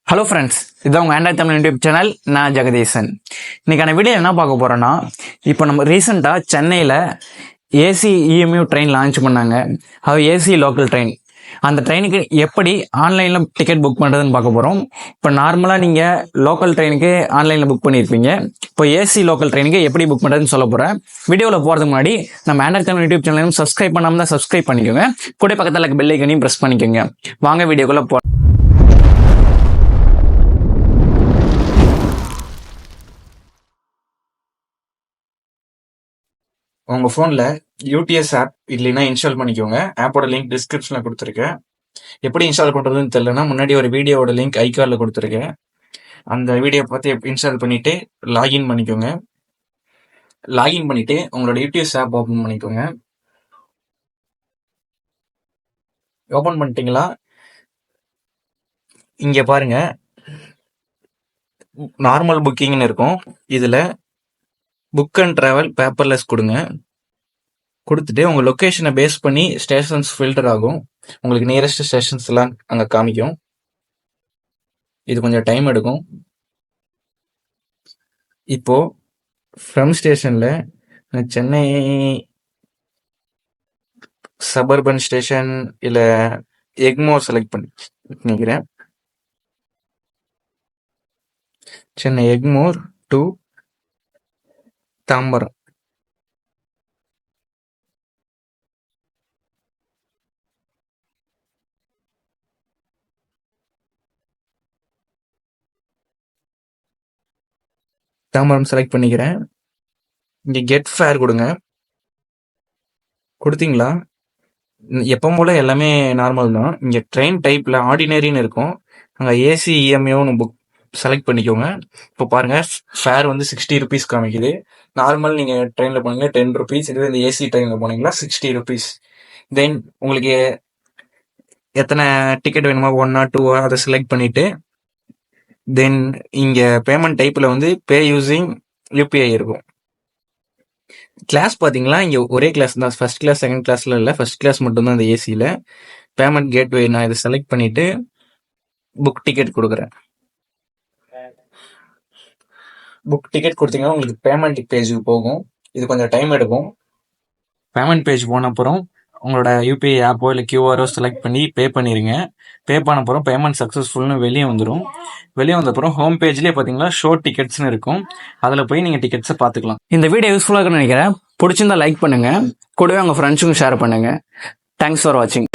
Hello friends, இது உங்கள் Android Tamil YouTube channel. நான் ஜெகதீசன். இன்னைக்கான வீடியோ என்ன பார்க்க போகிறோன்னா, இப்போ நம்ம ரீசெண்டாக சென்னையில் ஏசி இஎம்யூ ட்ரெயின் லான்ச் பண்ணாங்க. அது ஏசி லோக்கல் ட்ரெயின். அந்த ட்ரெயினுக்கு எப்படி ஆன்லைனில் டிக்கெட் புக் பண்ணுறதுன்னு பார்க்க போகிறோம். இப்போ நார்மலாக நீங்கள் லோக்கல் ட்ரெயினுக்கு ஆன்லைனில் புக் பண்ணியிருப்பீங்க. இப்போ ஏசி லோக்கல் ட்ரெயினுக்கு எப்படி புக் பண்ணுறதுன்னு சொல்ல போகிறேன். வீடியோவில் போகிறதுக்கு முன்னாடி நம்ம ஆண்ட்ராய்ட் தமிழ் யூடியூப் சேனலையும் சப்ஸ்கிரைப் பண்ணாமல் தான் சப்ஸ்கிரைப் பண்ணிக்கோங்க. கூட பக்கத்தில் பெல் ஐக்கனையும் ப்ரெஸ் பண்ணிக்கோங்க. வாங்க வீடியோக்குள்ளே போ. உங்கள் ஃபோனில் யூடிஎஸ் ஆப் இல்லைன்னா இன்ஸ்டால் பண்ணிக்கோங்க. ஆப்போட லிங்க் டிஸ்கிரிப்ஷனில் கொடுத்துருக்கேன். எப்படி இன்ஸ்டால் பண்ணுறதுன்னு தெரியலனா முன்னாடி ஒரு வீடியோவோட லிங்க் ஐகார்டில் கொடுத்துருக்கேன். அந்த வீடியோ பார்த்து இன்ஸ்டால் பண்ணிவிட்டு லாகின் பண்ணிக்கோங்க. லாகின் பண்ணிவிட்டு உங்களோட யூடிஎஸ் ஆப் ஓப்பன் பண்ணிக்கோங்க. ஓப்பன் பண்ணிட்டீங்களா? இங்கே பாருங்கள், நார்மல் புக்கிங்னு இருக்கும். இதில் புக் அண்ட் ட்ராவல் பேப்பர்லெஸ் கொடுங்க. கொடுத்துட்டு உங்கள் லொக்கேஷனை பேஸ் பண்ணி ஸ்டேஷன்ஸ் ஃபில்டர் ஆகும். உங்களுக்கு நியரஸ்ட் ஸ்டேஷன்ஸ் எல்லாம் அங்கே காமிக்கும். இது கொஞ்சம் டைம் எடுக்கும். இப்போ ஃப்ரம் ஸ்டேஷனில் சென்னை சபர்பன் ஸ்டேஷன் இல்லை எக்மோர் செலக்ட் பண்ணிக்கிறேன். சென்னை எக்மோர் டு தாம்பரம். தாம்பரம் செலக்ட் பண்ணிக்கிறேன். இங்கே கெட் ஃபேர் கொடுங்க. கொடுத்தீங்களா? எப்பவும் போல எல்லாமே நார்மல் தான். இங்கே ட்ரெயின் டைப்பில் ஆர்டினரின்னு இருக்கும். அங்கே ஏசி இஎம்யூன்னு புக் செலக்ட் பண்ணிக்கோங்க. இப்போ பாருங்கள், ஃபேர் வந்து 60 ருபீஸ் காமிக்குது. நார்மல் நீங்கள் ட்ரெயினில் போனீங்கன்னா 10 ருபீஸ். இதுவே இந்த ஏசி ட்ரெயினில் போனீங்கன்னா 60 ருபீஸ். தென் உங்களுக்கு எத்தனை டிக்கெட் வேணுமோ, 1 or 2 அதை செலக்ட் பண்ணிவிட்டு தென் இங்கே பேமெண்ட் டைப்பில் வந்து பே யூஸிங் யூபிஐ இருக்கும். கிளாஸ் பார்த்தீங்களா, இங்கே ஒரே கிளாஸ் தான். ஃபர்ஸ்ட் கிளாஸ் செகண்ட் கிளாஸில் இல்லை, ஃபர்ஸ்ட் கிளாஸ் மட்டும்தான் இந்த ஏசியில். பேமெண்ட் கேட்வே நான் இதை செலக்ட் பண்ணிவிட்டு புக் டிக்கெட் கொடுக்குறேன். புக் டிக்கெட் கொடுத்தீங்கன்னா உங்களுக்கு பேமெண்ட் பேஜுக்கு போகும். இது கொஞ்சம் டைம் எடுக்கும். பேமெண்ட் பேஜ் போன அப்புறம் உங்களோட யூபிஐ ஆப்போ இல்லை கியூஆரோ செலக்ட் பண்ணி பே பண்ணிடுங்க. பே பண்ண அப்புறம் பேமெண்ட் சக்ஸஸ்ஃபுல்னு வெளியே வந்துடும். வெளியே வந்த அப்புறம் ஹோம் பேஜ்லேயே பார்த்தீங்கன்னா ஷோ டிக்கெட்ஸ்னு இருக்கும். அதில் போய் நீங்கள் டிக்கெட்ஸை பார்த்துக்கலாம். இந்த வீடியோ யூஸ்ஃபுல்லாக இருக்குன்னு நினைக்கிறேன். பிடிச்சிருந்தா லைக் பண்ணுங்கள். கூடவே உங்கள் ஃப்ரெண்ட்ஸுக்கும் ஷேர் பண்ணுங்கள். தேங்க்ஸ் ஃபார் வாட்சிங்.